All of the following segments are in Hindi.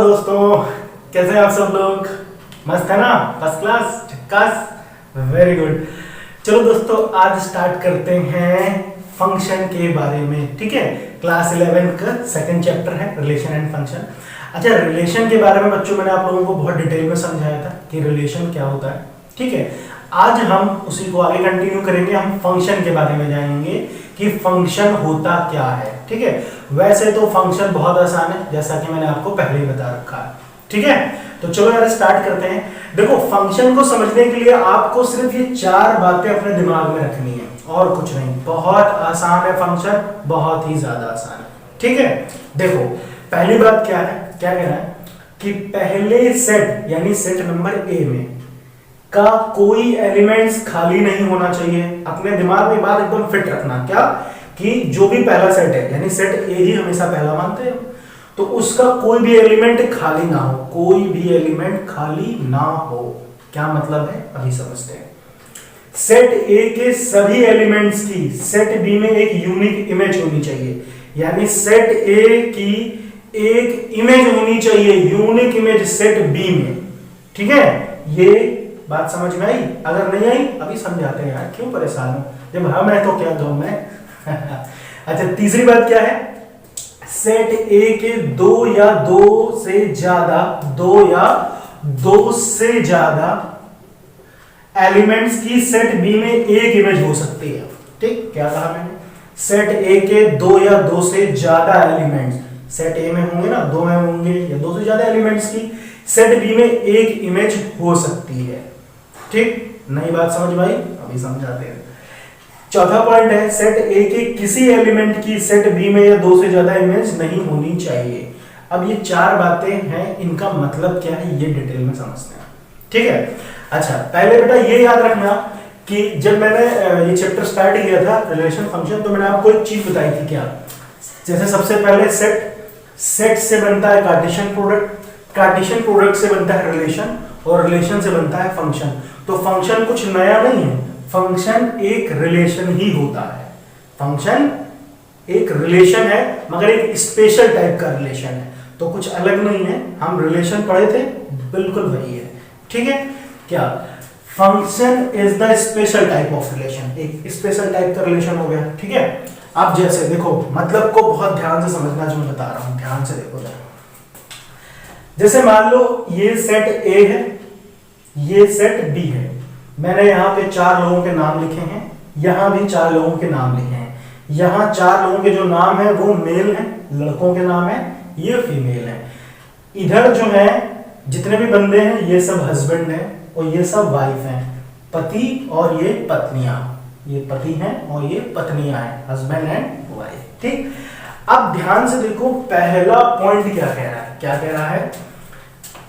दोस्तों, कैसे हैं आप सब लोग? मस्त है ना? फर्स्ट क्लास, झक्कास, वेरी गुड। चलो दोस्तों, आज स्टार्ट करते हैं फंक्शन के बारे में। ठीक है, क्लास 11 का सेकंड चैप्टर है रिलेशन एंड फंक्शन। अच्छा, रिलेशन के बारे में बच्चों मैंने आप लोगों को बहुत डिटेल में समझाया था कि रिलेशन क्या होता है। ठीक है, आज हम उसी को आगे कंटिन्यू करेंगे। हम फंक्शन के बारे में जानेंगे कि फंक्शन होता क्या है। ठीक है, वैसे तो फंक्शन बहुत आसान है, जैसा कि मैंने आपको पहले ही बता रखा है। ठीक है, तो चलो यार स्टार्ट करते हैं। देखो, फंक्शन को समझने के लिए आपको सिर्फ ये चार बातें अपने दिमाग में रखनी है और कुछ नहीं। बहुत आसान है फंक्शन, बहुत ही ज्यादा आसान है। ठीक है, देखो पहली बात क्या है, क्या कह रहा है कि पहले सेट यानी सेट नंबर ए में का कोई एलिमेंट्स खाली नहीं होना चाहिए। अपने दिमाग में बात एकदम फिट रखना, क्या कि जो भी पहला सेट है यानी सेट ए ही हमेशा पहला मानते हैं, तो उसका कोई भी एलिमेंट खाली ना हो। कोई भी एलिमेंट खाली ना हो, क्या मतलब है अभी समझते हैं। सेट ए के सभी एलिमेंट्स की सेट बी में एक यूनिक इमेज होनी चाहिए, यानी सेट ए की एक इमेज होनी चाहिए, यूनिक इमेज सेट बी में। ठीक है, ये बात समझ में आई? अगर नहीं आई अभी समझाते हैं यार, क्यों परेशान हो? जब हम है तो क्या दो मैं। अच्छा, तीसरी बात क्या है, सेट ए के दो या दो से ज्यादा एलिमेंट्स की सेट बी में एक इमेज हो सकती है। ठीक, क्या कहा मैंने? सेट ए के दो या दो से ज्यादा एलिमेंट्स सेट ए में होंगे ना, दो में होंगे या दो से ज्यादा एलिमेंट्स की सेट बी में एक इमेज हो सकती है। ठीक, नई बात समझ में आई? अभी समझाते हैं। चौथा पॉइंट है, सेट ए के किसी एलिमेंट की सेट बी में या दो से ज्यादा इमेज नहीं होनी चाहिए। अब ये चार बातें हैं, इनका मतलब क्या है ये डिटेल में समझते हैं। ठीक है, अच्छा पहले बेटा ये याद रखना कि जब मैंने ये चैप्टर स्टार्ट किया था रिलेशन फंक्शन, तो मैंने आपको एक चीज बताई थी। क्या? जैसे सबसे पहले सेट से बनता है कार्टेशियन प्रोडक्ट, कार्टेशियन प्रोडक्ट से बनता है रिलेशन, और रिलेशन से बनता है फंक्शन। तो फंक्शन कुछ नया नहीं है, फंक्शन एक रिलेशन ही होता है। फंक्शन एक रिलेशन है, मगर एक स्पेशल टाइप का रिलेशन है, तो कुछ अलग नहीं है। हम रिलेशन पढ़े थे, बिल्कुल वही है। ठीक है, क्या? Function is the special type of relation, एक स्पेशल टाइप का रिलेशन हो गया। ठीक है, अब जैसे देखो, मतलब को बहुत ध्यान से समझना जो मैं बता रहा हूं, ध्यान से देखो जरा। जैसे मान लो ये सेट ए है, ये सेट बी है। मैंने यहाँ पे चार लोगों के नाम लिखे हैं, यहाँ भी चार लोगों के नाम लिखे हैं। यहाँ चार लोगों के जो नाम है वो मेल हैं, लड़कों के नाम है, ये फीमेल है। इधर जो है जितने भी बंदे हैं ये सब हस्बैंड हैं और ये सब वाइफ हैं, पति और ये पत्नियां। ये पति हैं और ये पत्नियां हैं, हस्बैंड एंड वाइफ। ठीक, अब ध्यान से देखो, पहला पॉइंट क्या कह रहा है? क्या कह रहा है?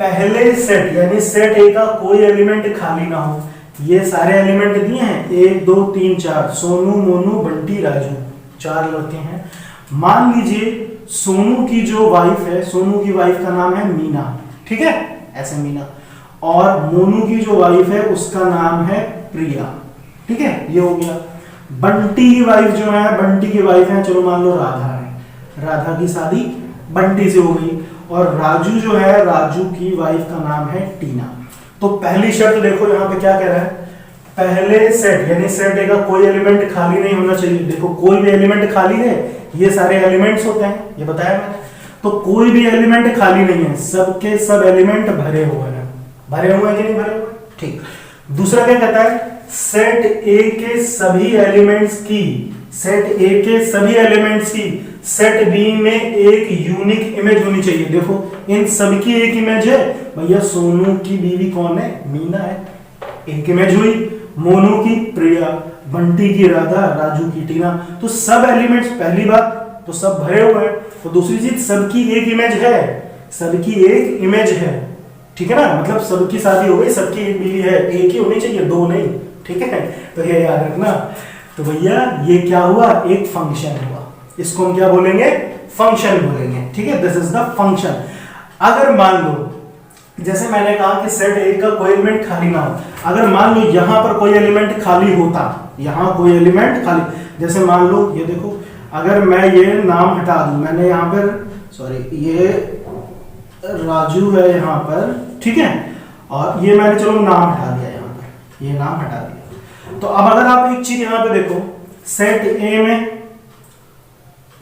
पहले सेट यानी सेट ए का कोई एलिमेंट खाली ना हो। ये सारे एलिमेंट दिए हैं, 1 2 3 4, सोनू मोनू बंटी राजू, चार लड़के हैं। मान लीजिए सोनू की जो वाइफ है, सोनू की वाइफ का नाम है मीना। ठीक है, ऐसे मीना। और मोनू की जो वाइफ है उसका नाम है प्रिया। ठीक है, ये हो गया। बंटी की वाइफ जो है, बंटी की वाइफ है, चलो मान लो राधा है, राधा की शादी बंटी से हो गई। और राजू जो है, राजू की वाइफ का नाम है टीना। तो पहली शर्त देखो यहाँ पे क्या कह रहा है, पहले सेट यानी सेट ए का कोई एलिमेंट खाली नहीं होना चाहिए। देखो, कोई भी एलिमेंट खाली है, ये सारे एलिमेंट्स होते हैं, ये बताया मैंने। तो कोई भी एलिमेंट खाली नहीं है, सबके सब एलिमेंट भरे हुए हैं। भरे हुए हैं कि नहीं भरे हुए? ठीक। दूसरा क्या कहता है, सेट ए के सभी एलिमेंट्स की सेट बी में एक यूनिक इमेज होनी चाहिए। देखो, इन सबकी एक इमेज है। भैया सोनू की बीवी कौन है? मीना है, एक इमेज हुई। मोनू की प्रिया, बंटी की राधा, राजू की टीना। तो सब एलिमेंट्स, पहली बात तो सब भरे हुए हैं। तो दूसरी चीज, सबकी एक इमेज है, सबकी एक इमेज है। ठीक है ना, मतलब सबकी शादी हो गई, सबकी एक बीवी है, एक ही होनी चाहिए, दो नहीं। ठीक है, तो ये याद रखना। तो भैया ये क्या हुआ? एक फंक्शन हुआ। इसको हम क्या बोलेंगे? फंक्शन बोलेंगे। ठीक है, दिस इज द फंक्शन। अगर मान लो, जैसे मैंने कहा कि सेट ए का कोई एलिमेंट खाली ना हो, अगर मान लो यहां पर कोई एलिमेंट खाली होता, यहां कोई एलिमेंट खाली, जैसे मान लो ये देखो, अगर मैं ये नाम हटा दूं, मैंने यहां पर सॉरी ये राजू है यहाँ पर, ठीक है, और ये मैंने चलो नाम हटा दिया यहाँ पर, ये नाम हटा दिया। तो अब अगर आप एक चीज यहाँ पे देखो, सेट ए में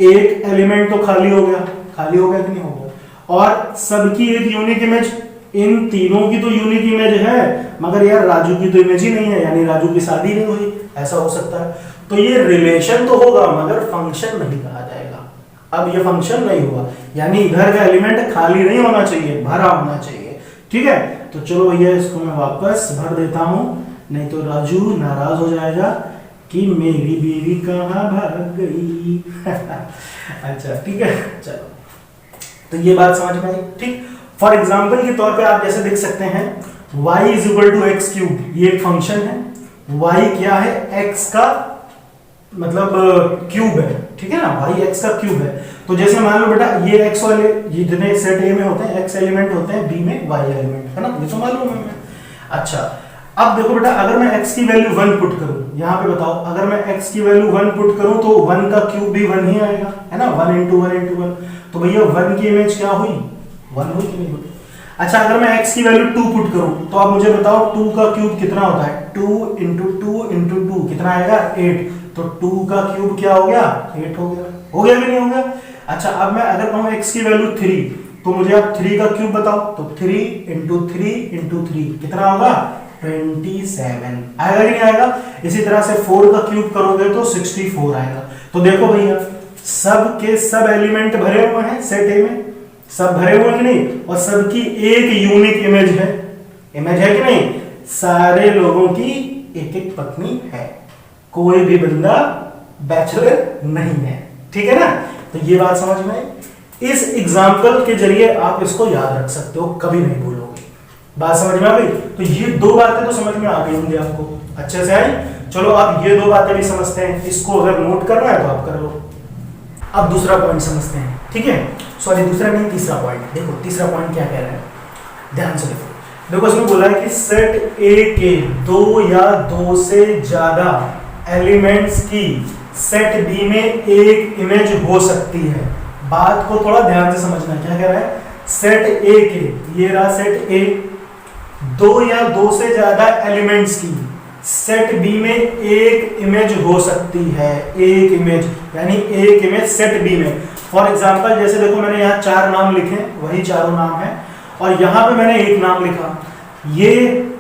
एक एलिमेंट तो खाली हो गया कि नहीं हो गया, और सबकी एक यूनिक इमेज, इन तीनों की तो यूनिक इमेज है, मगर यार राजू की तो इमेज ही नहीं है, यानी राजू की शादी नहीं हुई, ऐसा हो सकता है। तो ये रिलेशन तो होगा मगर फंक्शन नहीं कहा जाएगा। अब ये फंक्शन नहीं हुआ, यानी इधर का एलिमेंट खाली नहीं होना चाहिए, भरा होना चाहिए, ठीक है। तो चलो भैया इसको मैं वापस भर देता हूं, नहीं तो राजू नाराज हो जाएगा कि मेरी बीवी कहाँ भाग गई। अच्छा ठीक है, चलो तो ये बात समझ में आई, ठीक। फॉर एग्जाम्पल के तौर पे आप जैसे देख सकते हैं y is equal to x cube, ये एक फंक्शन है, y क्या है, x का मतलब क्यूब है, ठीक है ना, y x का क्यूब है। तो जैसे मान लो बेटा ये x वाले जितने सेट A में होते हैं x एलिमेंट होते हैं, B में y एलिमेंट है ना, ये तो मालूम है। अच्छा अब देखो बेटा, अगर मैं x की वैल्यू 1 पुट करूं, यहाँ पे बताओ, अगर मैं x की वैल्यू 1 पुट करूं तो 1 का क्यूब भी 1 ही आएगा, है ना, 1 into 1 into 1। तो भैया 1 की इमेज क्या हुई, 1 हुई कि नहीं हुई। अच्छा अगर मैं x की वैल्यू 2 पुट करूं तो आप मुझे बताओ 2 का क्यूब कितना होता है, 2 into 2 into 2 कितना आएगा, 8। तो 2 का क्यूब क्या हो गया, 8 हो गया कि नहीं हो गया। अच्छा अब मैं अगर कहूं x की वैल्यू 3, तो मुझे आप 3 का क्यूब बताओ, तो 3 into 3 into 3 कितना होगा, 27 आएगा कि नहीं आएगा। इसी तरह से 4 का क्यूब करोगे तो 64 आएगा। तो देखो भैया सब के सब एलिमेंट भरे हुए हैं सेट ए में, सब भरे हुए हैं कि नहीं, और सबकी एक यूनिक इमेज है कि नहीं, सारे लोगों की एक एक पत्नी है, कोई भी बंदा बैचलर नहीं है, ठीक है ना। तो ये बात समझ में आई। इस एग्जाम्पल के जरिए आप इसको याद रख सकते हो, कभी नहीं भूलोगे। बात समझ में आ गई। तो ये दो बातें तो समझ में आ गई होंगी आपको, अच्छे से आई। चलो अब ये दो बातें भी समझते हैं, इसको अगर नोट करना है तो आप कर लो। अब दूसरा पॉइंट समझते हैं, ठीक है, सॉरी दूसरा नहीं तीसरा पॉइंट। देखो तीसरा पॉइंट क्या कह रहा है, ध्यान से देखो इसमें बोला है कि सेट ए के 2 या 2 से ज्यादा एलिमेंट्स की सेट बी में एक इमेज हो सकती है। बात को थोड़ा ध्यान से समझना, क्या कह रहा है, सेट ए के, ये रहा सेट ए, 2 या 2 से ज्यादा एलिमेंट्स की सेट बी में एक इमेज हो सकती है, एक इमेज यानी एक इमेज सेट बी में। फॉर एग्जांपल जैसे देखो मैंने यहाँ 4 नाम लिखे, वही चारों नाम है, और यहाँ पे मैंने एक नाम लिखा। ये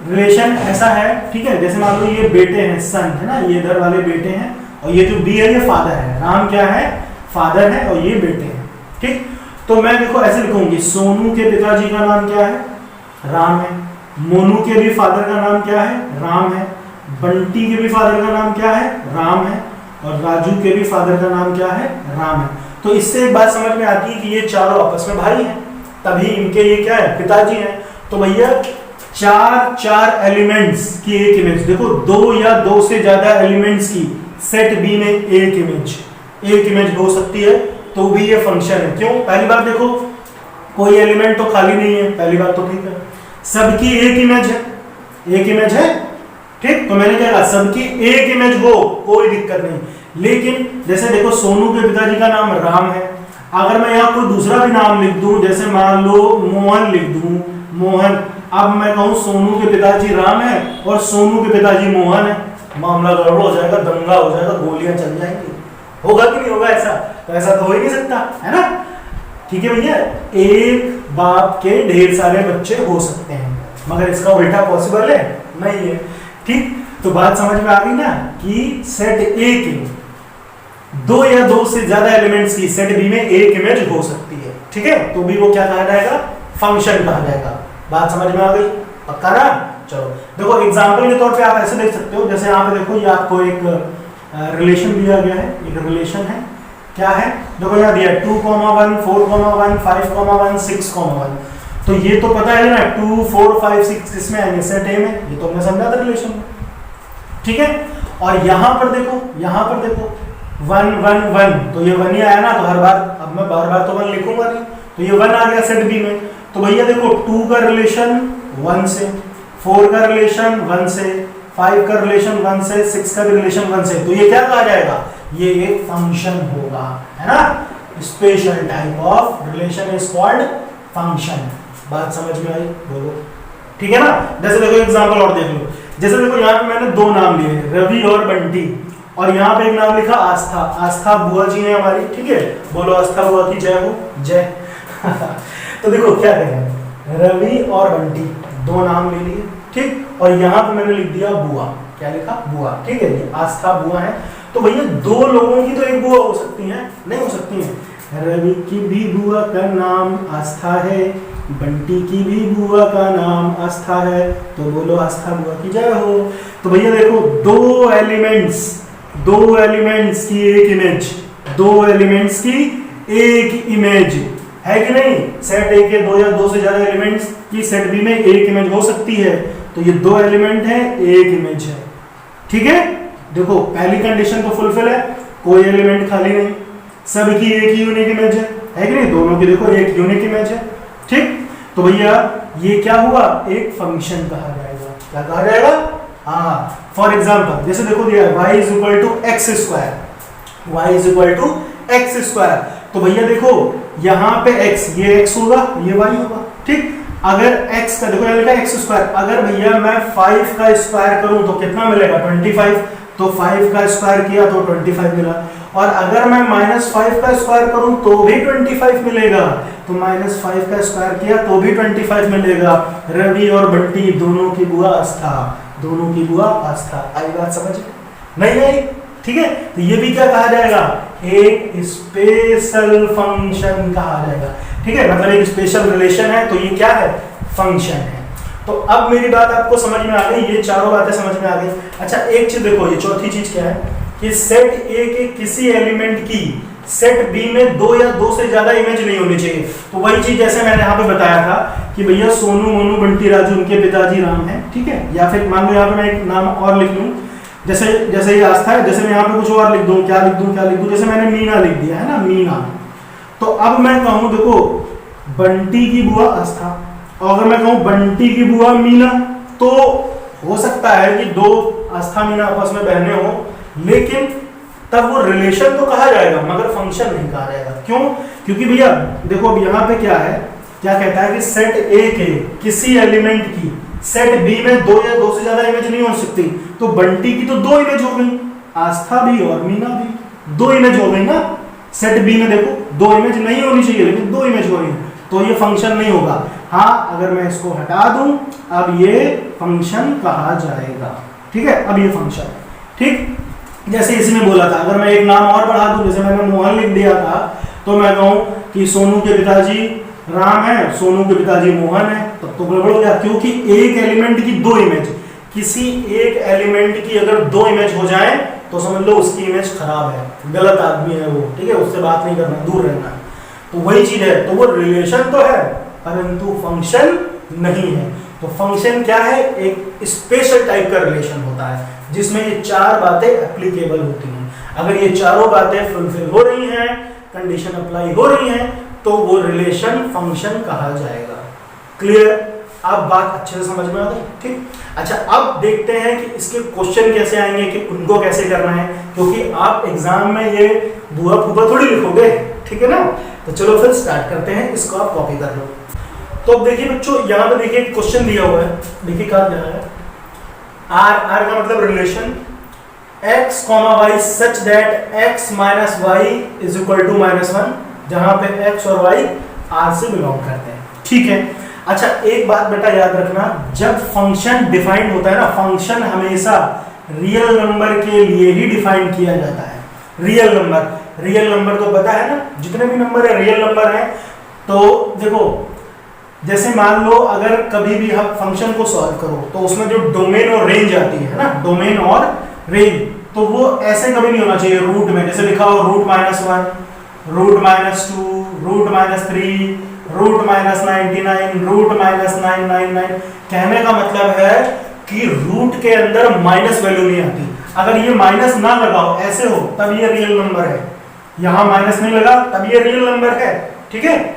रिलेशन ऐसा है, ठीक है, जैसे मान लो ये बेटे हैं, सन है ना, ये इधर वाले बेटे हैं, और ये जो बी है ये फादर है, नाम क्या है, फादर है, और ये बेटे हैं, ठीक। तो मैं देखो ऐसे लिखूंगी, सोनू के पिताजी का नाम क्या है, राम है, मोनू के भी फादर का नाम क्या है, राम है, बंटी के भी फादर का नाम क्या है, राम है, और राजू के भी फादर का नाम क्या है, राम है। तो इससे एक बात समझ में आती है कि ये चारों आपस में भाई हैं, तभी इनके ये क्या है, पिताजी हैं। तो भैया 4 एलिमेंट्स की एक इमेज, देखो 2 या 2 से ज्यादा एलिमेंट्स की सेट बी में एक इमेज हो सकती है, तो भी ये फंक्शन है। क्यों, पहली बात देखो कोई एलिमेंट तो खाली नहीं है, पहली बात तो ठीक है, सबकी एक इमेज है, ठीक। तो मैंने क्या कहा, सबकी एक इमेज हो, कोई दिक्कत नहीं। लेकिन जैसे देखो सोनू के पिताजी का नाम राम है, अगर मैं यहाँ कोई दूसरा भी नाम लिख दूं, जैसे मान लो मोहन लिख दूं, मोहन, अब मैं कहूँ सोनू के पिताजी राम है और सोनू के पिताजी मोहन है, मामला गड़बड़ हो जाएगा, दंगा हो जाएगा, गोलियां चल जाएंगी, होगा कि नहीं होगा ऐसा, तो ऐसा तो हो ही नहीं सकता, है ना। ठीक है भैया, एक बाप के ढेर सारे बच्चे हो सकते हैं, मगर इसका उल्टा पॉसिबल है नहीं है, ठीक। तो बात समझ में आ गई ना कि सेट ए के 2 या 2 से ज्यादा एलिमेंट्स की सेट बी में एक इमेज हो सकती है, ठीक है, तो भी वो क्या कहा जाएगा, फंक्शन कहा जाएगा। बात समझ में आ गई, पक्का ना। चलो देखो एग्जांपल के तौर पे आप ऐसे देख सकते हो, जैसे यहाँ पे देखो ये आपको एक रिलेशन दिया गया है, एक रिलेशन है, क्या है, देखो यहाँ दिया 2, 1, 4, 1, 5, 1, 6, 1। तो ये तो पता है ना 2, 4, 5, 6 किसमें आएंगे, सेट ए में, ये तो हमने समझा था रिलेशन में, ठीक है। और यहाँ पर देखो 1, 1, 1, तो ये 1 ही आया ना, तो हर बार, अब मैं बार तो 1 लिखूंगा नहीं, तो ये 1 आ गया सेट बी में। तो भैया देखो 2 का रिलेशन 1 से, 4 का रिलेशन 1 से, 5 का रिलेशन 1 से, 6 का भी रिलेशन 1 से, तो ये क्या कहा जाएगा, ये एक फंक्शन होगा, है ना। Special type of relation is called function. बात समझ में आई? बोलो। ठीक है ना? जैसे देखो एग्जांपल और देख लो, जैसे देखो यहाँ पे मैंने दो नाम लिए, रवि और बंटी, और यहाँ पे एक नाम लिखा आस्था। आस्था बुआ जी है हमारी, ठीक है? बोलो आस्था बुआ की जय हो, जय। तो देखो क्या करें, रवि और बंटी दो नाम ले लिए, ठीक, और यहाँ पे मैंने लिख दिया बुआ। क्या लिखा? बुआ, ठीक है? ये आस्था बुआ है। तो भैया दो लोगों की तो एक बुआ हो सकती है? नहीं हो सकती है। रवि की भी बुआ का नाम आस्था है, बंटी की भी बुआ का नाम आस्था है, तो बोलो आस्था बुआ की जय हो। तो भैया देखो दो एलिमेंट्स की एक इमेज, दो एलिमेंट्स की एक इमेज है कि नहीं? सेट ए के दो या दो से ज्यादा एलिमेंट्स की सेट बी में एक इमेज हो सकती है। तो ये दो एलिमेंट है, एक इमेज है, ठीक है? देखो पहली कंडीशन तो फुलफिल है, कोई एलिमेंट खाली नहीं, सबकी एक ही यूनिक इमेज है कि नहीं? दोनों की देखो एक यूनिक इमेज है, ठीक? तो भैया ये क्या हुआ? एक फंक्शन कहा जाएगा। क्या कहा जाएगा? हाँ, फॉर एग्जाम्पल जैसे देखो दिया है y is equal to x square, y is equal to x square. तो भैया देखो यहाँ पे x, ये x होगा, ये y होगा, ठीक? अगर x का देखो यहाँ लिखा है एक्स स्क्वायर, अगर भैया मैं 5 का स्क्वायर करूं तो कितना मिलेगा? 25। तो 5 का स्क्वायर किया तो 25 मिला, और अगर मैं -5 का स्क्वायर करूं तो भी 25 मिलेगा। तो -5 का स्क्वायर किया तो भी 25 मिलेगा। रवि और बंटी दोनों की बुआ आस्था, दोनों की बुआ आस्था। आई बात समझ नहीं आई? ठीक है? तो ये भी क्या कहा जाएगा? एक स्पेशल फंक्शन कहा जाएगा, ठीक है? मतलब एक स्पेशल रिलेशन है, तो ये क्या है? फंक्शन है। तो अब मेरी बात आपको समझ में आ गई, ये चारों बातें समझ में आ गई। अच्छा एक चीज देखो, ये चौथी चीज क्या है कि सेट ए के किसी एलिमेंट की सेट बी में दो या दो से ज्यादा इमेज नहीं होनी चाहिए। तो वही चीज जैसे मैंने यहाँ पे बताया था कि भैया सोनू, मोनू, बंटी, राजू उनके पिताजी राम है, ठीक है? या फिर मान लो यहाँ पे मैं एक नाम और लिख लूं, जैसे ये आस्था है, जैसे मैं यहाँ पे कुछ और लिख दूं, क्या लिख दूं, जैसे मैंने मीना लिख दिया है ना, मीना। तो अब मैं कहूँ देखो बंटी की बुआ आस्था, और अगर मैं कहूँ बंटी की बुआ मीना, तो हो सकता है कि दो आस्था मीना आपस में बहने हो, लेकिन तब वो रिलेशन तो कहा जाएगा मगर फंक्शन नहीं कहा जाएगा। क्यों? क्योंकि भैया देखो अब यहाँ पे क्या है, क्या कहता है कि सेट ए के किसी एलिमेंट की सेट बी में दो या दो से ज्यादा इमेज नहीं हो सकती। तो बंटी की तो दो इमेज हो गई, आस्था भी और मीना भी, दो इमेज हो गई ना। सेट बी में देखो दो इमेज नहीं होनी चाहिए, लेकिन दो इमेज हो रही, तो ये फंक्शन नहीं होगा। हाँ, अगर मैं इसको हटा दूं, अब ये फंक्शन कहा जाएगा, ठीक है? अब ये फंक्शन, ठीक? जैसे इसमें बोला था, अगर मैं एक नाम और बढ़ा दूं, जैसे मैंने मोहन लिख दिया था, तो मैं कहूं कि सोनू के पिताजी राम है, सोनू के पिताजी मोहन है, तब तो गड़बड़ हो गया। क्योंकि एक एलिमेंट की दो इमेज, किसी एक एलिमेंट की अगर दो इमेज हो जाए तो समझ लो उसकी इमेज खराब है, गलत आदमी है वो, ठीक है? उससे बात नहीं करना, दूर रहना। तो वही चीज है, तो वो रिलेशन तो है परंतु फंक्शन नहीं है। तो फंक्शन क्या है? एक स्पेशल टाइप का रिलेशन होता है जिसमें ये चार बातें एप्लीकेबल होती हैं। अगर ये चारों बातें फुलफिल हो रही हैं, कंडीशन अप्लाई हो रही हैं, तो वो रिलेशन फंक्शन कहा जाएगा। क्लियर? अब बात अच्छे से समझ में आ गई, ठीक? अच्छा अब देखते हैं कि इसके क्वेश्चन कैसे आएंगे, कि उनको कैसे करना है, क्योंकि आप एग्जाम में ये बुआ फूफा थोड़ी लिखोगे, ठीक है ना? तो चलो फिर स्टार्ट करते हैं, इसको आप कॉपी कर लो। तो अब देखिए बच्चों, यहाँ पे देखिए क्वेश्चन दिया हुआ है, देखिए क्या दिया है, आर का मतलब relation x, y such that x minus y is equal to -1, जहां पे x और y r से बिलोंग करते हैं, ठीक है? अच्छा एक बात बेटा याद रखना, जब फंक्शन डिफाइंड होता है ना, फंक्शन हमेशा रियल नंबर के लिए ही डिफाइन किया जाता है। रियल नंबर तो पता है ना, जितने भी नंबर है रियल नंबर है। तो देखो जैसे मान लो अगर कभी भी हम फंक्शन को सॉल्व करो तो उसमें जो डोमेन और रेंज आती है ना, डोमेन और रेंज, तो वो ऐसे कभी नहीं होना चाहिए रूट में, जैसे लिखा हो root -1, root -2, root -3, root -99, root -999। कहने का मतलब है कि रूट के अंदर माइनस वैल्यू नहीं आती। अगर ये माइनस ना लगाओ, ऐसे हो, तब ये रियल नंबर है। यहाँ माइनस नहीं लगा तब ये रियल नंबर है, ठीक है?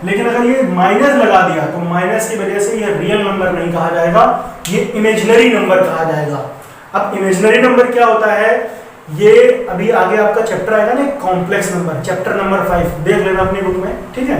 लेकिन अगर ये माइनस लगा दिया तो माइनस की वजह से ये रियल नंबर नहीं कहा जाएगा, ये इमेजिनरी नंबर कहा जाएगा। अब इमेजिनरी नंबर क्या होता है, ये अभी आगे आपका चैप्टर आएगा ना, कॉम्प्लेक्स नंबर, चैप्टर नंबर 5 देख लेना अपनी बुक में, ठीक है?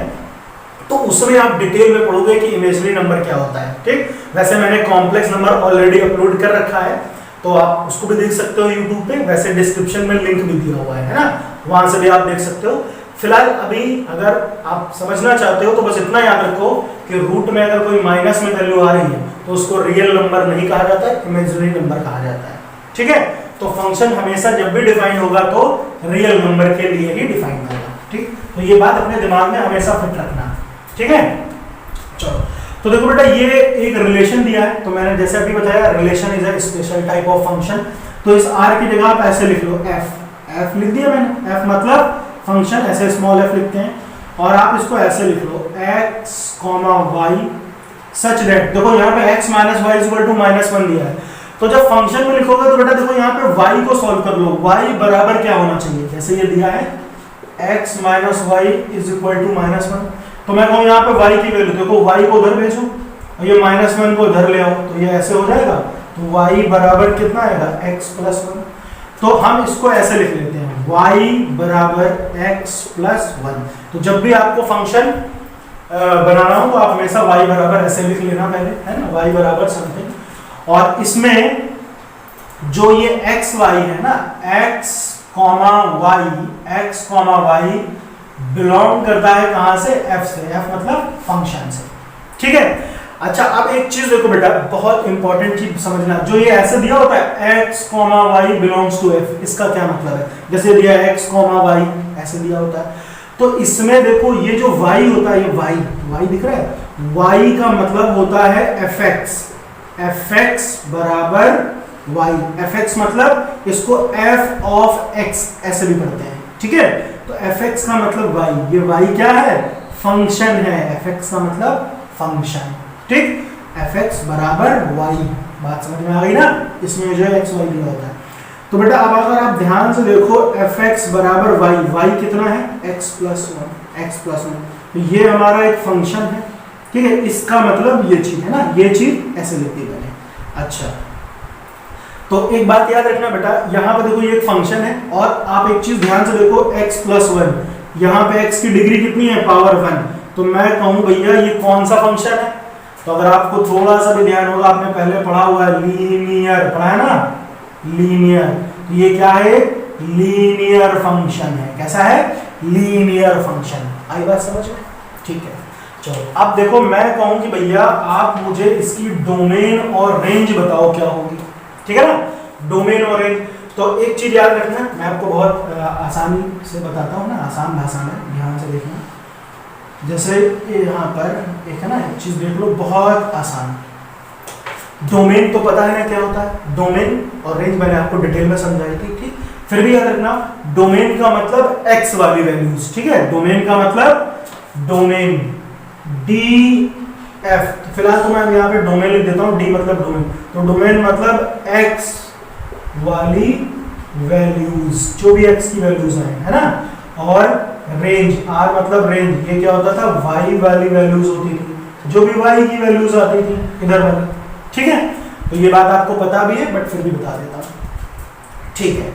तो उसमें आप डिटेल में पढ़ोगे कि इमेजिनरी नंबर क्या होता है। ठीक, वैसे मैंने कॉम्प्लेक्स नंबर ऑलरेडी अपलोड कर रखा है, तो आप उसको भी देख सकते हो यूट्यूब पे, वैसे डिस्क्रिप्शन में लिंक भी दिया हुआ है ना, वहां से भी आप देख सकते हो। फिलहाल अभी अगर आप समझना चाहते हो तो बस इतना याद रखो कि रूट में अगर कोई माइनस में वैल्यू आ रही है तो उसको रियल नंबर नहीं कहा जाता है, इमेजिनरी नंबर कहा जाता है। ठीक है, तो फंक्शन हमेशा जब भी डिफाइन होगा तो रियल नंबर के लिए ही डिफाइन होगा। ठीक, तो ये बात अपने दिमाग में हमेशा फिट रखना। ठीक है, चलो तो देखो बेटा ये एक रिलेशन दिया है, तो मैंने जैसे अभी बताया relation is a special type of function. तो इस r की जगह आप ऐसे लिख लो f लिख दिया मैंने, f मतलब फंक्शन, ऐसे स्मॉल f लिखते हैं, और आप इसको ऐसे लिख लो x, y सच दैट, देखो यहाँ पे x minus y equal to -1 दिया है, तो जब फंक्शन में लिखोगे तो बेटा देखो यहाँ पे y को सॉल्व कर लो, y बराबर क्या होना चाहिए, जैसे ये दिया है x minus y is equal to -1, तो मैं कहूँ यहाँ पे y की वैल्यू, देखो y को उधर भेजो और ये -1 को इधर ले आओ, तो ये ऐसे हो जाएगा, तो y बराबर कितना आएगा x प्लस 1। तो हम इसको ऐसे लिख लेते हैं y बराबर x प्लस 1। तो जब भी आपको फंक्शन बनाना हो तो आप हमेशा y बराबर ऐसे लिख लेना पहले, है ना, y बराबर समथिंग। और इसमें जो ये x y है ना, x y बिलोंग करता है कहां से, f से, f मतलब फंक्शन से। ठीक है, अच्छा अब एक चीज देखो बेटा, बहुत इंपॉर्टेंट चीज समझना, जो ये ऐसे दिया होता है x, y belongs to f, इसका क्या मतलब है, जैसे दिया x, y ऐसे दिया होता है, तो इसमें देखो ये जो y होता है, ये y दिख रहा है, y का मतलब होता है fx बराबर y, fx मतलब इसको f ऑफ x ऐसे भी पढ़ते हैं। ठीक है, तो fx का मतलब y, ये y क्या है, फंक्शन है, fx का मतलब फंक्शन। ठीक, fx बराबर y, बात समझ में आ गई ना, इसमें जो x y दिया होता है। तो बेटा अब अगर आप ध्यान से देखो fx बराबर y कितना है, x प्लस 1, तो ये हमारा एक फंक्शन है। ठीक है, इसका मतलब ये चीज है ना, ये चीज ऐसे लिख दी मैंने। अच्छा, तो एक बात याद रखना बेटा, यहाँ पे देखो ये एक फंक्शन है, और आप एक चीज ध्यान से देखो x प्लस 1, यहाँ पे x की डिग्री कितनी है, पावर 1, तो मैं कहूँ भैया ये कौन सा फंक्शन है, तो अगर आपको थोड़ा सा भी ध्यान होगा, आपने पहले पढ़ा हुआ है लीनियर, पढ़ा है ना, लीनियर, तो ये क्या है, लीनियर फंक्शन है। कैसा है, लीनियर फंक्शन। आई बात समझ में? ठीक है, चलो अब देखो मैं कहूँ कि भैया आप मुझे इसकी डोमेन और रेंज बताओ क्या होगी। ठीक है ना, डोमेन और रेंज। तो एक चीज याद रखना, मैं आपको बहुत आसानी से बताता हूँ ना, आसान भाषा में ध्यान से देखना। जैसे यहाँ पर एक है ना, एक चीज देख लो, बहुत आसान। डोमेन तो पता है ना क्या होता है, डोमेन और रेंज मैंने आपको डिटेल में समझाई थी। ठीक, फिर भी याद रखना, डोमेन का मतलब x वाली वैल्यूज। ठीक है, डोमेन का मतलब डोमेन df, फिलहाल तो मैं यहाँ पे डोमेन लिख देता हूँ, d मतलब डोमेन, तो डोमेन मतलब x वाली वैल्यूज, जो भी x की वैल्यूज हैं, है ना, और रेंज, r मतलब रेंज, ये क्या होता था, y वाली वैल्यूज होती थी, जो भी y की वैल्यूज आती थी इधर वाली। ठीक है, तो ये बात आपको पता भी है, बट फिर भी बता देता हूँ। ठीक है,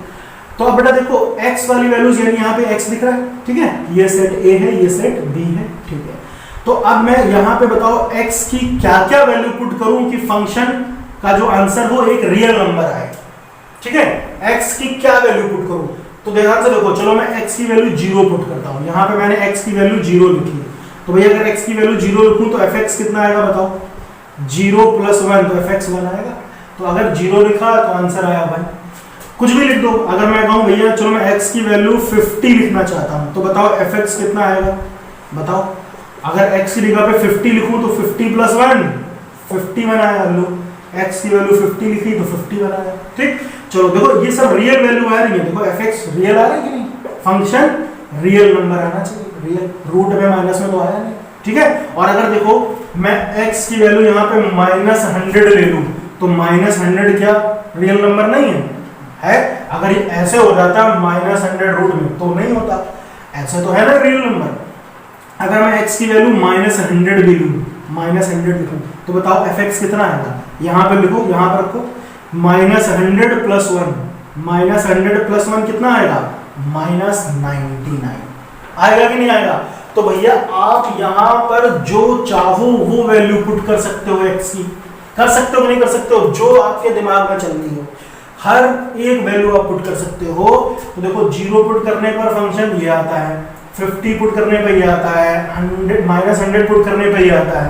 तो अब बेटा देखो x वाली वैल्यूज, यानी यहाँ पे x दिख रहा है। ठीक है, ये सेट A है, ये सेट B है। ठीक है, तो अब मैं यहाँ पे बताओ x की क्या क्या वैल्यू पुट करूं कि फंक्शन का जो आंसर हो एक रियल नंबर आए। ठीक है, x की क्या वैल्यू पुट करूं, तो ध्यान से देखो, चलो मैं x की वैल्यू 0 पुट करता हूं। यहाँ पे मैंने x की वैल्यू 0 लिखी है, तो भैया अगर x की वैल्यू 0 लिखूं तो fx कितना आएगा बताओ, 0 प्लस 1, तो fx 1 आएगा। तो अगर 0 लिखा तो आंसर आया 1। कुछ भी लिख दो, अगर मैं कहूँ भैया चलो मैं x की वैल्यू 50 लिखना चाहता हूँ, तो बताओ fx कितना आएगा, बताओ। अगर x की जगह पे 50 लिखूं तो 50 प्लस 1 51 आया। लो x की वैल्यू 50 लिखी तो 51 आया। ठीक, चलो देखो ये सब रियल वैल्यू आ रही है, देखो fx रियल आ रहा है कि नहीं, फंक्शन रियल नंबर आना चाहिए, रियल, रूट में माइनस में तो आया नहीं। ठीक है, और अगर देखो मैं x की वैल्यू यहाँ पे -100 ले लूं, तो -100 क्या रियल नंबर नहीं है? अगर ये ऐसे हो जाता -100 रूट में तो नहीं होता, ऐसे तो है ना रियल नंबर। अगर मैं x की वैल्यू -100 भी लूं, -100 लिखूं, तो बताओ fx कितना आएगा, यहाँ पे लिखो, यहाँ पर रखो, -100 प्लस 1, -100 प्लस 1 कितना आएगा, -99 आएगा कि नहीं आएगा। तो भैया आप यहां पर जो चाहो वो वैल्यू पुट कर सकते हो एक्स की, कर सकते हो कि नहीं कर सकते हो, जो आपके दिमाग में चलती हो हर एक वैल्यू आप पुट कर सकते हो। तो देखो 0 पुट करने पर फंक्शन ये आता है, 50 पुट करने पर ये आता है, 100 पुट करने पर ये आता है।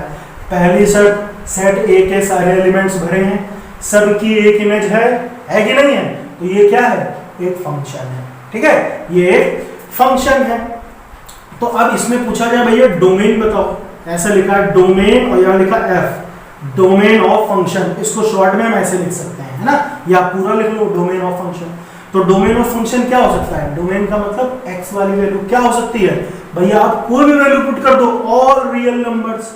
पहली सेट ए के सारे एलिमेंट्स भरे हैं, सबकी एक इमेज है कि नहीं है, तो ये क्या है, एक फंक्शन है। ठीक है, ये एक फंक्शन है। तो अब इसमें पूछा जाए भैया डोमेन बताओ, ऐसा लिखा है डोमेन और यहाँ लिखा एफ, डोमेन ऑफ फंक्शन। इसको शॉर्ट में हम ऐसे लिख सकते हैं, है ना, या पूरा लिख लो डोमेन ऑफ फंक्शन। तो डोमेन ऑफ फंक्शन क्या हो सकता है, डोमेन का मतलब एक्स वाली वैल्यू क्या हो सकती है भैया, आप कोई भी वैल्यू पुट कर दो, ऑल रियल नंबर्स,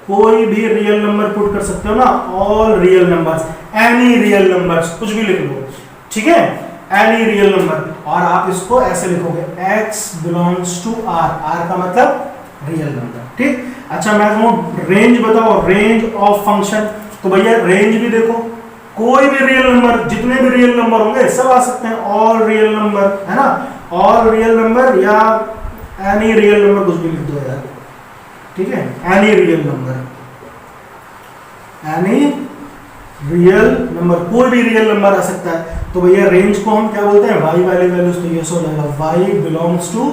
कोई भी रियल नंबर पुट कर सकते हो ना, all real numbers, any real numbers, कुछ भी लिख लो, ठीक है, एनी रियल नंबर। और आप इसको ऐसे लिखोगे x belongs to r, r का मतलब रियल नंबर। ठीक, अच्छा मैं कहूँ रेंज बताओ, रेंज ऑफ फंक्शन, तो भैया रेंज भी देखो, कोई भी रियल नंबर, जितने भी रियल नंबर होंगे सब आ सकते हैं, ऑल रियल नंबर, है ना, ऑल रियल नंबर या एनी रियल नंबर, कुछ भी लिख दो यार, ठीक है, any real number, any real number, कोई भी रियल नंबर आ सकता है। तो भैया रेंज को हम क्या बोलते हैं, y वाली वैल्यूज, तो ये हो जाएगा y बिलोंग्स टू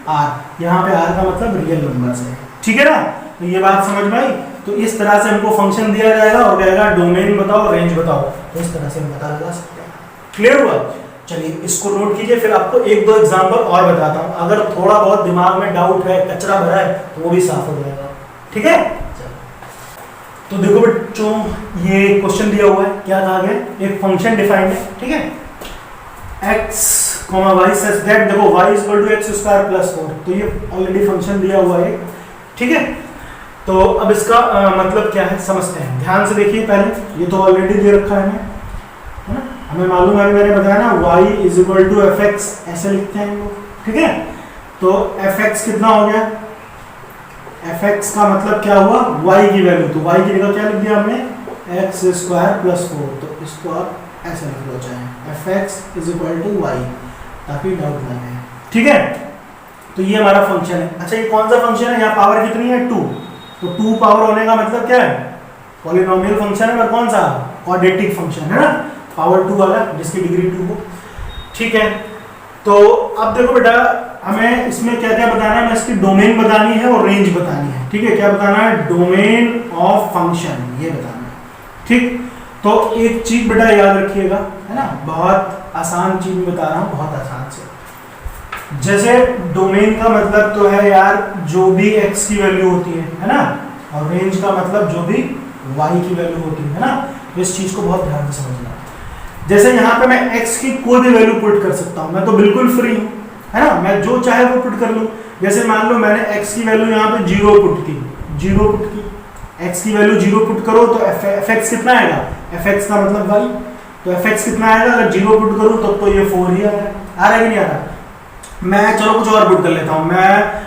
r, यहाँ पे r का मतलब रियल नंबर है। ठीक है ना, तो ये बात समझ में आई। तो इस तरह से हमको फंक्शन दिया जाएगा और कहेगा डोमेन बताओ, रेंज बताओ, तो इस तरह से हम पता लगा सकते हैं। क्लियर हुआ, चलिए इसको नोट कीजिए, फिर आपको एक दो एग्जांपल और बताता हूँ, अगर थोड़ा बहुत दिमाग में डाउट है, कचरा भरा है, तो वो भी साफ हो जाएगा। ठीक है, तो देखो बच्चों ये क्वेश्चन दिया हुआ है, क्या कहा गया, एक फंक्शन डिफाइंड है, ठीक है, x, y सच दैट, देखो y x² + 4, तो ये ऑलरेडी फंक्शन दिया हुआ है, ठीक है। तो अब इसका मतलब क्या है समझते हैं, ध्यान से देखिए पहले, ये तो ऑलरेडी दे रखा है ना, हमें मालूम है, मैंने बताया ना y fx, ऐसे लिखते हैं हम लोग, ठीक है। तो fx कितना हो गया, fx का मतलब क्या हुआ, y की वैल्यू, तो y की जगह क्या लिख दिया हमने, x² + 4, तो इसको आप ऐसे लिख लो चाहे fx = y, ताकि डाउट ना आए, ठीक है। तो ये हमारा फंक्शन है। अच्छा ये कौन सा फंक्शन है, यहाँ पावर कितनी है 2, तो 2 पावर होने का मतलब क्या है, पॉलिनोमियल फंक्शन है, पर कौन सा, क्वाड्रेटिक फंक्शन है ना, पावर 2 वाला, जिसकी डिग्री 2 हो, ठीक है। तो अब देखो बेटा, हमें इसमें क्या क्या बताना है, हमें इसकी डोमेन बतानी है और रेंज बतानी है, ठीक है। क्या बताना है, डोमेन ऑफ फंक्शन, ये बताना है, ठीक। तो एक चीज बेटा याद रखिएगा, है ना, बहुत आसान चीज बता रहा हूँ, बहुत आसान से। जैसे डोमेन का मतलब तो है यार जो भी x की वैल्यू होती है ना, और रेंज का मतलब जो भी y की वैल्यू होती है ना, तो इस चीज को बहुत ध्यान से समझना। जैसे यहाँ पे मैं x की कोई भी वैल्यू पुट कर सकता हूँ, मैं तो बिल्कुल फ्री हूँ, है ना, मैं जो चाहे वो पुट कर लूँ। जैसे मान लो मैंने x की वैल्यू यहाँ पे 0 पुट की, 0 पुट की, x की वैल्यू 0 पुट करो तो fx कितना आएगा, fx का मतलब y, तो fx कितना आएगा, अगर 0 पुट करूँ तब तो ये 4 ही आ रहा है कि नहीं आ रहा। मैं चलो कुछ और पुट कर लेता हूँ, मैं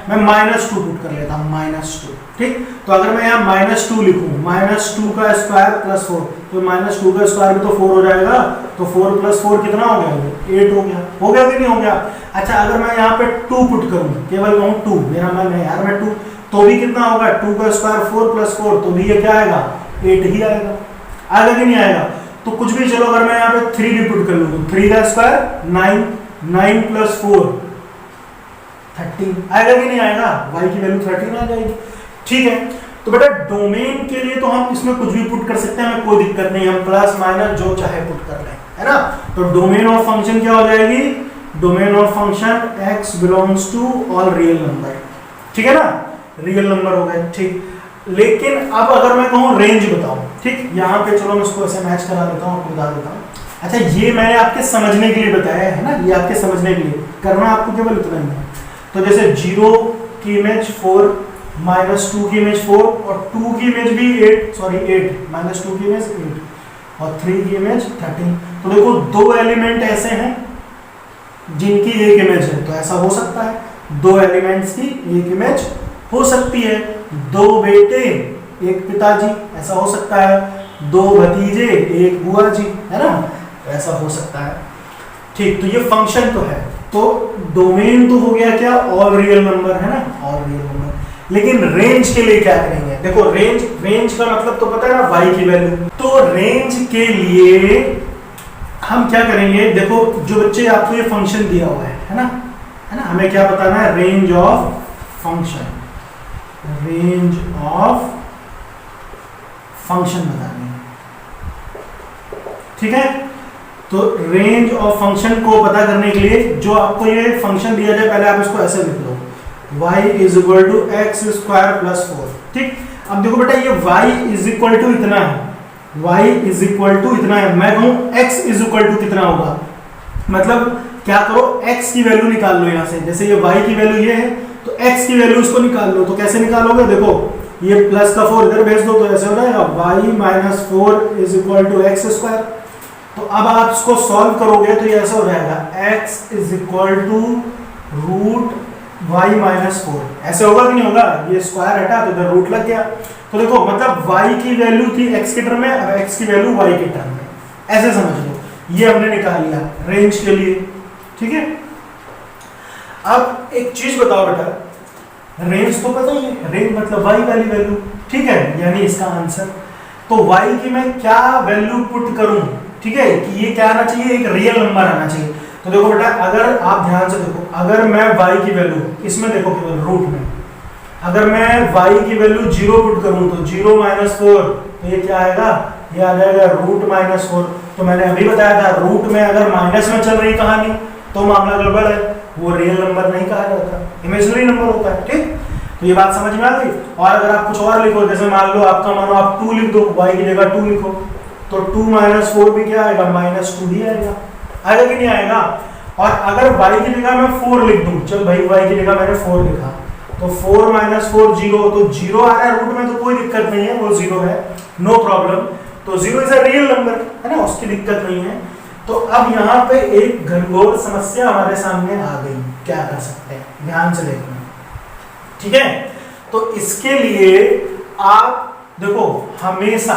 -2 पुट कर लेता हूँ, -2, ठीक। तो अगर मैं यहाँ -2 लिखूँ, -2 का स्क्वायर + 4, तो -2 का स्क्वायर भी तो 4 हो जाएगा, तो 4 + 4 कितना हो गया, 8 हो गया, हो गया कि नहीं हो गया। अच्छा अगर मैं यहाँ पे 2 पुट करूँ, केवल कहूँ 2, मेरा मन है यार मैं 2, तो भी कितना होगा, 2 का स्क्वायर 4 + 4, तो भी ये क्या आएगा, 8 ही आएगा, आएगा कि नहीं आएगा। तो कुछ भी, चलो अगर मैं यहाँ पे 3 भी पुट कर लूँ, तो 3 का स्क्वायर 9, 9 + 4 13 आएगा कि नहीं आएगा, y की वैल्यू 13 आ जाएगी, ठीक है। तो बेटा डोमेन के लिए तो हम इसमें कुछ भी पुट कर सकते हैं, हमें कोई दिक्कत नहीं, हम प्लस माइनस जो चाहे पुट कर लें, है ना। तो डोमेन ऑफ फंक्शन क्या हो जाएगी, domain of function x belongs to all real number, ठीक है ना, रियल नंबर हो गए, ठीक। लेकिन अब अगर मैं कहूँ रेंज बताओ, ठीक, यहाँ पे चलो मैं इसको ऐसे मैच करा देता हूँ, आपको बता देता हूँ। अच्छा ये मैंने आपके समझने के लिए बताया है ना, ये आपके समझने के लिए, करना आपको केवल इतना ही है। तो जैसे 0 की इमेज 4, -2 की इमेज 4, और 2 की इमेज भी 8, सॉरी 8, -2 की इमेज 8, और 3 की इमेज 13। तो देखो दो एलिमेंट ऐसे हैं जिनकी एक इमेज है, तो ऐसा हो सकता है, दो एलिमेंट्स की एक इमेज हो सकती है, दो बेटे एक पिताजी, ऐसा हो सकता है, दो भतीजे एक बुआ जी, है ना, ऐसा हो सकता है, ठीक। तो ये फंक्शन तो है। तो डोमेन तो हो गया क्या, ऑल रियल नंबर है ना, ऑल रियल नंबर। लेकिन रेंज के लिए क्या करेंगे, देखो रेंज का मतलब तो पता है ना, y की वैल्यू। तो रेंज के लिए हम क्या करेंगे, देखो जो बच्चे आपको ये फंक्शन दिया हुआ है ना, हमें क्या बताना है, range of function, range of function बतानी है, ठीक है। तो रेंज ऑफ फंक्शन को पता करने के लिए जो आपको ये फंक्शन दिया जाए, पहले आप इसको ऐसे लिख लो, y is equal to x square plus 4, ठीक। अब देखो बेटा ये y इज इक्वल टू इतना है, y इज इक्वल टू इतना है, मैं कहूं x इज इक्वल टू कितना होगा, मतलब क्या करो, x की वैल्यू निकाल लो यहां से, जैसे ये y की वैल्यू ये है तो x की वैल्यू इसको निकाल लो। तो कैसे निकालोगे, देखो ये प्लस का 4 इधर भेज दो तो ऐसे हो जाएगा y minus 4 is equal to x square. तो अब आप इसको सॉल्व करोगे तो ये ऐसा हो जाएगा x is equal to root y minus 4, ऐसे होगा कि नहीं होगा, ये स्क्वायर हटा तो इधर रूट लग गया। तो देखो मतलब y की वैल्यू थी x के टर्म में, अब x की वैल्यू y के टर्म में, ऐसे समझ लो, ये हमने निकाल लिया रेंज के लिए, ठीक है। अब एक चीज बताओ बेटा, रेंज तो पता ही है, रेंज मतलब y वाली वैल्यू, ठीक है, यानी इसका आंसर। तो y की मैं क्या वैल्यू पुट करूं, ठीक है, कि ये क्या आना चाहिए, एक रियल नंबर आना चाहिए। तो देखो बेटा अगर आप ध्यान से देखो, अगर मैं y की वैल्यू इसमें देखो केवल रूट में, अगर मैं y की वैल्यू 0 पुट करूं तो 0 माइनस 4, तो ये क्या आएगा, ये आ जाएगा रूट माइनस 4। तो मैंने अभी बताया था रूट में अगर माइनस में चल रही कहानी तो मामला गड़बड़ है, वो रियल नंबर नहीं कहा जाता, इमेजिनरी नंबर होता है, ठीक। तो ये बात समझ में आ गई। और अगर आप कुछ और लिखो, जैसे मान लो आपका, मानो आप 2 लिख दो, y की जगह 2 लिखो, तो 2 माइनस 4 भी क्या आएगा, माइनस 2 ही आएगा, आएगा कि नहीं आएगा। और अगर y की जगह मैं 4 लिख दूं, चल भाई y की जगह मैंने 4 लिखा, तो 4 माइनस 4 0, तो 0 आ रहा है रूट में तो कोई दिक्कत नहीं है, वो 0 है, नो प्रॉब्लम। तो 0 इज अ रियल नंबर, है ना, उसकी दिक्कत नहीं है। तो अब यहाँ पे एक घनघोर समस्या हमारे सामने आ गई, क्या कर सकते हैं, ध्यान से देखना, ठीक है। तो इसके लिए आप देखो हमेशा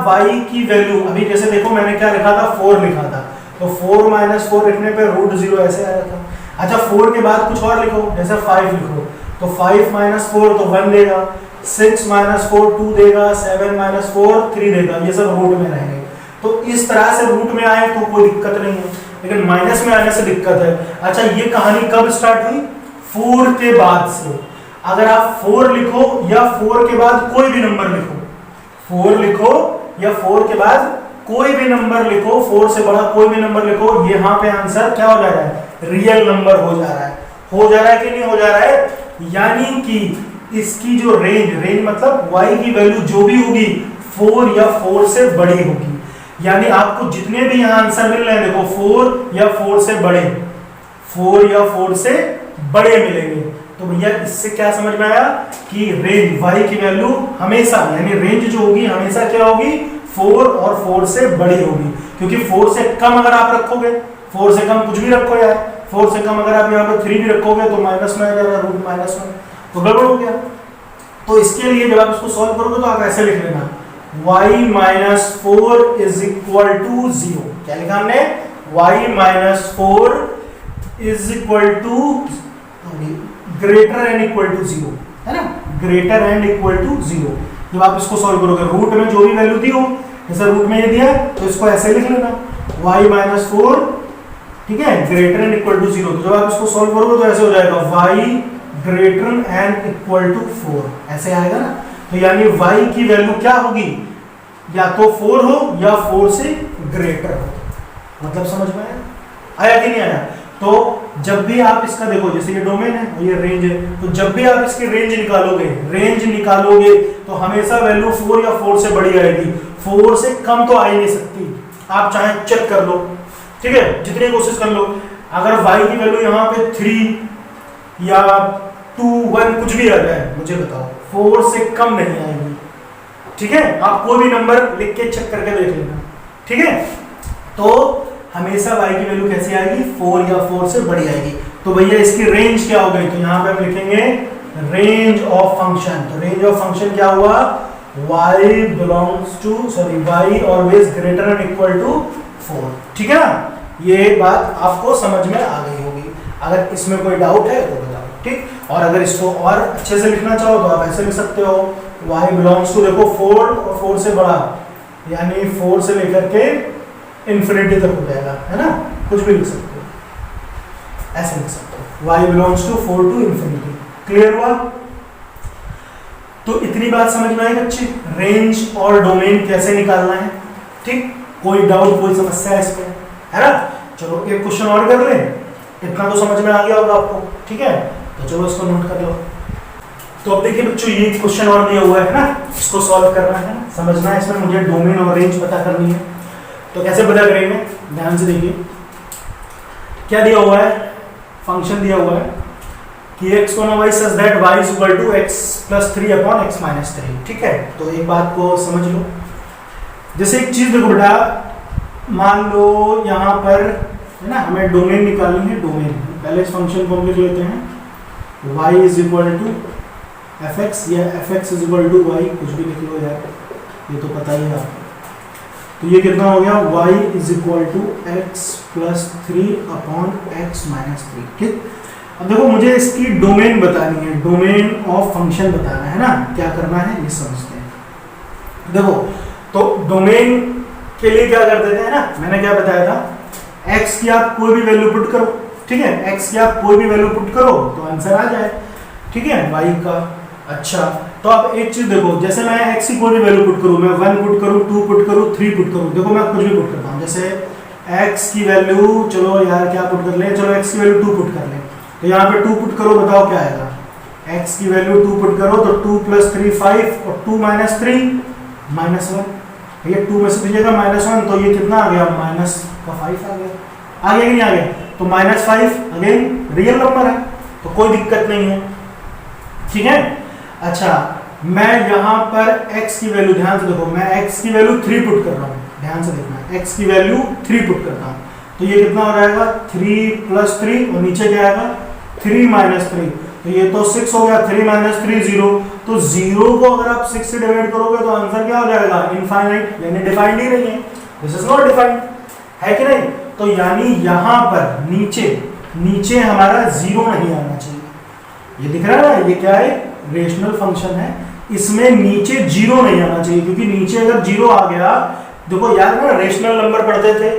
y की वैल्यू, अभी जैसे देखो मैंने क्या लिखा था, 4 लिखा था, तो 4 माइनस 4 लिखने पे रूट 0 ऐसे आया था। अच्छा 4 के बाद कुछ और लिखो, जैसे 5 लिखो, तो 5 माइनस 4 तो 1 देगा, 6 माइनस 4 2 देगा, 7 माइनस 4 3 देगा, ये सब रूट में रहेंगे। तो इस तरह से रूट में आए तो कोई दिक्कत नहीं है, लेकिन माइनस में आने से दिक्कत है। अच्छा ये कहानी कब स्टार्ट हुई, 4 के बाद से। अगर आप 4 लिखो या 4 के बाद कोई भी नंबर लिखो, 4 लिखो या 4 के बाद कोई भी नंबर लिखो, 4 से बड़ा कोई भी नंबर लिखो, यहाँ पे आंसर क्या हो जा रहा है, रियल नंबर हो जा रहा है, कि नहीं हो जा रहा है। यानी कि इसकी जो रेंज मतलब y की वैल्यू जो भी होगी 4 या 4 से बड़ी होगी, यानी आपको जितने भी यहाँ आंसर मिल रहे हैं देखो 4 या 4 से बड़े, 4 या 4 से बड़े मिलेंगे। तो भैया इससे क्या समझ में आया कि रेंज y की वैल्यू हमेशा, यानी रेंज जो होगी हमेशा क्या होगी, 4 और 4 से बड़ी होगी, क्योंकि 4 से कम अगर आप रखोगे, 4 से कम कुछ भी रखो यार, 4 से कम अगर आप यहाँ पे 3 भी रखोगे तो माइनस में आ जाएगा, रूट माइनस में, तो गड़बड़ हो गया। तो इसके लिए जब आप इसको सॉल्व करोगे तो आप ऐसे लिख लेना, y minus 4 is equal to 0, क्या लिखा हमने, y minus 4 is equal to greater and equal to 0, है ना, ग्रेटर एंड इक्वल टू 0। जब आप इसको सॉल्व करोगे रूट में जो भी वैल्यू दी हो, जैसे रूट में ये दिया तो इसको ऐसे लिख लेना, y माइनस 4, ठीक है, ग्रेटर एंड इक्वल टू 0। तो जब आप इसको सॉल्व करोगे तो ऐसे हो जाएगा y greater and equal to 4, ऐसे आएगा ना। तो यानी y की वैल्यू क्या होगी, या तो 4 हो या 4 से ग्रेटर हो, मतलब समझ में आया कि नहीं आया। तो जब भी आप इसका देखो, जैसे ये डोमेन है और ये रेंज है, तो जब भी आप इसकी रेंज निकालोगे तो हमेशा वैल्यू 4 या 4 से बड़ी आएगी, 4 से कम तो आ ही नहीं सकती। आप चाहे चेक कर लो, ठीक है, जितनी कोशिश कर लो, अगर y की वैल्यू यहाँ पे 3 या 2 1 कुछ भी आ जाए, मुझे बताओ 4 से कम नहीं आएगी, ठीक है। आप कोई भी नंबर लिख के चेक करके देख लेना, ठीक है। तो हमेशा y की वैल्यू कैसी आएगी, 4 या 4 से बड़ी आएगी। तो भैया इसकी रेंज क्या हो गई, तो यहाँ पे हम लिखेंगे रेंज ऑफ फंक्शन। तो रेंज ऑफ फंक्शन क्या हुआ, y always greater and equal to 4, ठीक है ना। ये बात आपको समझ में आ गई होगी। अगर इसमें कोई डाउट है तो बताओ, ठीक। और अगर इसको और अच्छे से लिखना चाहो तो आप ऐसे लिख सकते हो, y बिलोंग्स टू, देखो 4 और 4 से बड़ा, यानी 4 से लेकर के इन्फिनिटी तक हो जाएगा, है ना, कुछ भी लिख सकते हो, ऐसे लिख सकते हो, y belongs to 4 to infinity. Clear हुआ? तो इतनी बात समझ में आई बच्चे, रेंज और डोमेन कैसे निकालना है, ठीक। कोई डाउट, कोई समस्या है इसमें, है ना? चलो एक क्वेश्चन और कर लें, इतना तो समझ में आ गया होगा आपको, ठीक है। तो चलो इसको नोट कर लो। तो अब देखिए बच्चों, ये क्वेश्चन और दिया हुआ है ना, इसको सॉल्व करना है, समझना है, इसमें मुझे डोमेन और रेंज पता करनी है। तो कैसे पता करेंगे, ध्यान से देखिए क्या दिया हुआ है, फंक्शन दिया हुआ है कि x y such that y is equal to x plus 3 upon x minus 3, ठीक है। तो एक बात को समझ लो, जैसे एक चीज देखो बेटा, मान लो यहाँ पर है ना, हमें डोमेन निकालनी है, डोमेन, पहले इस फंक्शन को हम लिख लेते हैं, y is equal to fx या fx is equal to y, कुछ भी लिख लो यार, ये तो पता ही है आपको। तो ये कितना हो गया, y is equal to x plus 3 upon x minus 3, ठीक। अब देखो मुझे इसकी डोमेन बतानी है, डोमेन ऑफ फंक्शन बताना है ना, क्या करना है ये समझते हैं। देखो तो डोमेन के लिए क्या करते थे ना, मैंने क्या बताया था, x की आप कोई भी वैल्यू पुट करो, ठीक है, x की आप कोई भी वैल्यू पुट करो तो आंसर आ जाए, ठीक है, y का। अच्छा, तो आप एक चीज देखो, जैसे मैं x की कोई भी वैल्यू पुट करूं, मैं 1 पुट करूं, 2 पुट करूं, 3 पुट करूं, देखो मैं कुछ भी पुट करता हूं, जैसे x की वैल्यू, चलो यार क्या पुट कर ले, चलो x की वैल्यू 2 पुट कर ले, तो यहाँ पे 2 पुट करो, बताओ क्या आएगा, x की वैल्यू 2 पुट करो तो 2 + 3 5 और 2 - 3 -1, ये 2 में से दीजिएगा -1, तो ये कितना आ गया, -5 आ गया, आ गया कि नहीं आ गया, तो -5 अगेन रियल नंबर है, तो कोई दिक्कत नहीं है, ठीक है। अच्छा, मैं यहाँ पर x की वैल्यू, ध्यान से देखो, मैं x की वैल्यू 3 पुट कर रहा हूँ, ध्यान से देखना, x की वैल्यू 3 पुट करता हूँ, तो ये कितना हो जाएगा, 3 + 3 और नीचे क्या आएगा, 3 - 3, तो ये तो 6 हो गया, 3 - 3 0, तो 0 को अगर आप 6 से डिवाइड करोगे तो आंसर क्या हो जाएगा, इनफाइनाइट, यानी डिफाइंड ही नहीं है, दिस इज नॉट डिफाइंड, है कि नहीं। तो यानी यहाँ पर नीचे हमारा 0 नहीं आना चाहिए, ये दिख रहा है ना, ये क्या है, रेशनल फंक्शन है, इसमें नीचे 0 नहीं आना चाहिए, क्योंकि नीचे अगर 0 आ गया, देखो याद है ना, रेशनल नंबर पढ़ते थे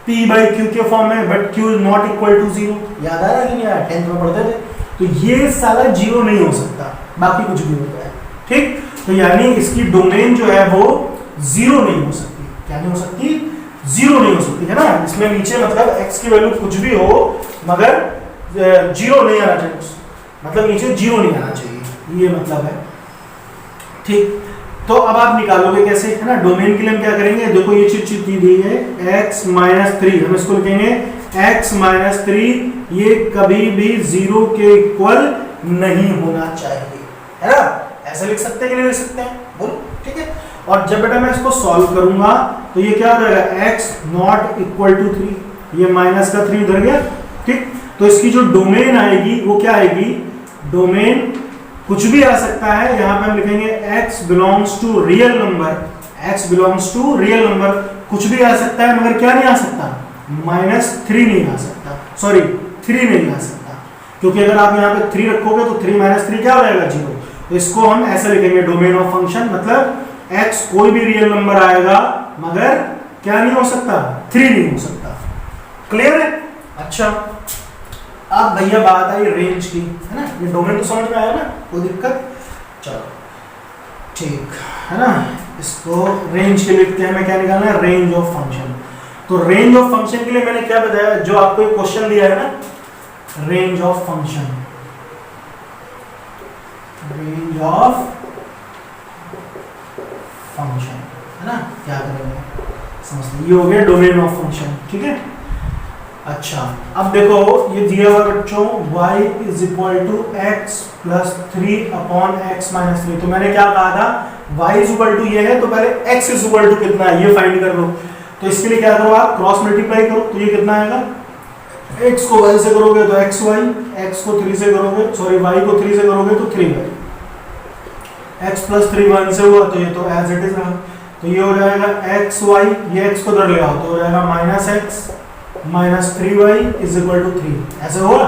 p/q के फॉर्म में, but q is not equal to 0, याद आ रहा है कि नहीं आया, 10th में पढ़ते थे। तो ये सारा 0 नहीं हो सकता, बाकी कुछ भी होता है, ठीक। तो यानी इसकी डोमेन जो है वो 0 नहीं हो सकती, क्या नहीं हो सकती, 0 नहीं हो सकती, है ना। इसमें नीचे मतलब x की वैल्यू कुछ भी हो, मगर 0 नहीं आना चाहिए, मतलब नीचे 0 नहीं आना चाहिए, ये मतलब है, ठीक। तो अब आप निकालोगे कैसे, है ना, डोमेन के लिए हम क्या करेंगे, देखो ये चीज दी गई है, x - 3, हम इसको लिखेंगे x - 3, ये कभी भी 0 के इक्वल नहीं होना चाहिए, है ना, ऐसे लिख सकते हैं कि नहीं लिख सकते हैं, बोलो, ठीक है। और जब बेटा मैं इसको सॉल्व करूंगा तो ये क्या हो जाएगा, x not equal to 3, ये -3 उधर गया, ठीक। तो इसकी जो डोमेन आएगी वो क्या आएगी, डोमेन कुछ भी आ सकता है, यहाँ पे हम लिखेंगे x belongs to real number, x belongs to real number, कुछ भी आ सकता है, मगर क्या नहीं आ सकता, -3 नहीं आ सकता, सॉरी 3 नहीं आ सकता, क्योंकि अगर आप यहाँ पे 3 रखोगे तो 3 - 3 क्या हो जाएगा, 0। तो इसको हम ऐसे लिखेंगे, डोमेन ऑफ फंक्शन, मतलब x कोई भी रियल नंबर आएगा, मगर क्या नहीं हो सकता, 3 नहीं हो सकता, क्लियर है। अच्छा, अब भैया बात आई रेंज की, है ना, ये डोमेन तो समझ में आया ना, कोई दिक्कत, चलो ठीक है ना। इसको रेंज के लिए लिखते हैं, हमें क्या निकालना है, रेंज ऑफ फंक्शन। तो रेंज ऑफ फंक्शन के लिए मैंने क्या बताया, जो आपको एक क्वेश्चन दिया है ना, range of function, range of function, है ना, क्या करेंगे समझते, ये हो गया डोमेन ऑफ फंक्शन, ठीक है। अच्छा, अब देखो ये दिया हुआ बच्चों, y is equal to x plus 3 upon x minus 3, तो मैंने क्या कहा था, y is equal to ये है, तो पहले x is equal to कितना है ये फाइंड कर लो। तो इसके लिए क्या करो, आप क्रॉस मल्टीप्लाई करो, तो ये कितना आएगा, x को y से करोगे तो xy, x को 3 से करोगे, सॉरी y को 3 से करोगे तो 3y, x plus 3 1 से हुआ, तो ये तो एज इट इज रहा, तो ये हो जाएगा xy, ये x को इधर ले आओ तो हो जाएगा -x minus 3y is equal to 3, ऐसे होगा।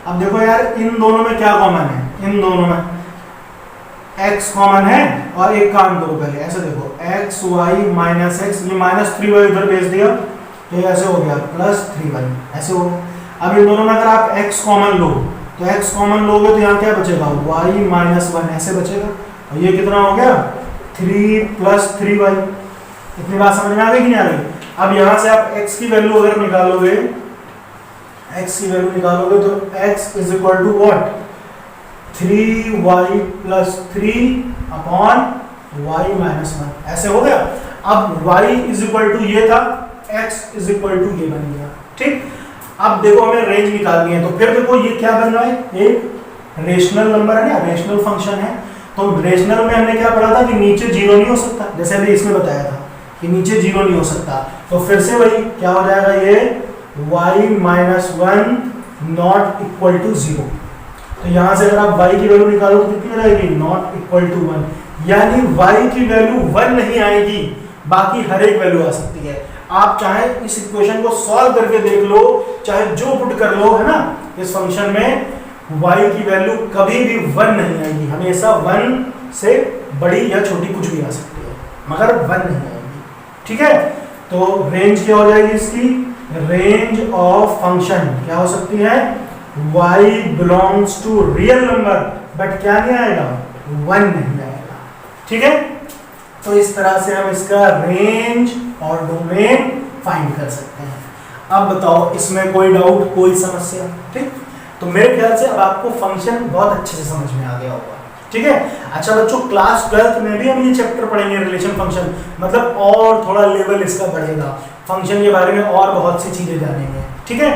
अब देखो यार इन दोनों में क्या कॉमन है, इन दोनों में x कॉमन है और एक काम करो पहले ऐसे देखो x y माइनस एक्स, ये माइनस 3y उधर भेज दिया तो ये ऐसे हो गया प्लस 3y, ऐसे हो गया। अब इन दोनों में अगर आप x कॉमन लो तो x कॉमन लोगे तो यहाँ क्या बचेगा y माइनस 1 ऐसे बचेगा, और ये कितना हो गया 3 प्लस 3y। इतनी बात समझ में आ गई कि नहीं आ गई? अब यहाँ से आप x की वैल्यू अगर निकालोगे, x की वैल्यू निकालोगे तो x is equal to what 3y plus 3 upon y minus 1, ऐसे हो गया। अब y इज इक्वल टू ये था, x इज इक्वल टू ये बन गया, ठीक। अब देखो हमें रेंज निकालनी है, तो फिर देखो ये क्या बन रहा है, एक रेशनल नंबर है ना, रेशनल फंक्शन है। तो रेशनल में हमने क्या पढ़ा था कि नीचे जीरो नहीं हो सकता, जैसे अभी इसमें बताया था कि नीचे जीरो नहीं हो सकता। तो फिर से वही क्या हो जाएगा, ये y minus 1 not equal to 0। तो यहाँ से अगर आप y की वैल्यू निकालो तो कितनी रहेगी, नॉट इक्वल टू 1, यानी y की वैल्यू 1 नहीं आएगी, बाकी हर एक वैल्यू आ सकती है। आप चाहे इस इक्वेशन को सॉल्व करके देख लो, चाहे जो पुट कर लो, है ना, इस फंक्शन में y की वैल्यू कभी भी 1 नहीं आएगी, हमेशा 1 से बड़ी या छोटी कुछ भी आ सकती है, मगर 1 नहीं आएगी, ठीक है। तो रेंज क्या हो जाएगी इसकी, रेंज ऑफ फंक्शन क्या हो सकती है, y belongs to real number, but क्या नहीं आएगा, 1 नहीं आएगा, ठीक है। तो इस तरह से हम इसका रेंज और डोमेन फाइंड कर सकते हैं। अब बताओ इसमें कोई डाउट, कोई समस्या, ठीक। तो मेरे ख्याल से अब आपको फंक्शन बहुत अच्छे से समझ में आ गया होगा, ठीक है। अच्छा बच्चों, क्लास 12th में भी हम ये चैप्टर पढ़ेंगे रिलेशन फंक्शन, मतलब और थोड़ा लेवल इसका बढ़ेगा, फंक्शन के बारे में और बहुत सी चीजें जानेंगे, ठीक है।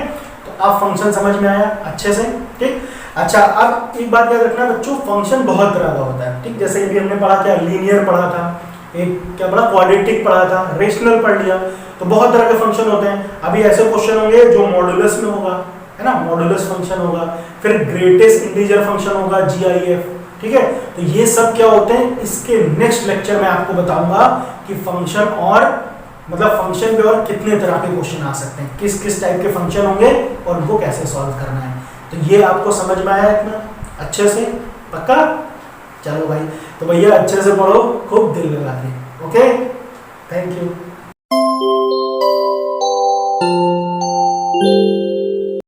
तो अब फंक्शन समझ में आया अच्छे से, ठीक। अच्छा अब एक बात याद रखना बच्चों, फंक्शन बहुत तरह का होता है, ठीक। जैसे अभी हमने पढ़ा क्या, लीनियर पढ़ा था, एक क्या पढ़ा, क्वाड्रेटिक पढ़ा था, रेशनल पढ़ लिया। तो बहुत तरह के फंक्शन होते हैं। अभी ऐसे क्वेश्चन होंगे जो मॉडुलस में होगा, है ना, मॉडुलस फंक्शन होगा, फिर ग्रेटेस्ट इंटीजर फंक्शन होगा GIF, ठीक है। तो ये सब क्या होते हैं, इसके नेक्स्ट लेक्चर में आपको बताऊंगा कि फंक्शन और मतलब फंक्शन पे और कितने तरह के क्वेश्चन आ सकते हैं, किस किस टाइप के फंक्शन होंगे और उनको कैसे सॉल्व करना है। तो ये आपको समझ में आया इतना अच्छे से, पक्का? चलो भाई, तो भैया अच्छे से पढ़ो, खूब दिल लगा के, ओके, थैंक यू।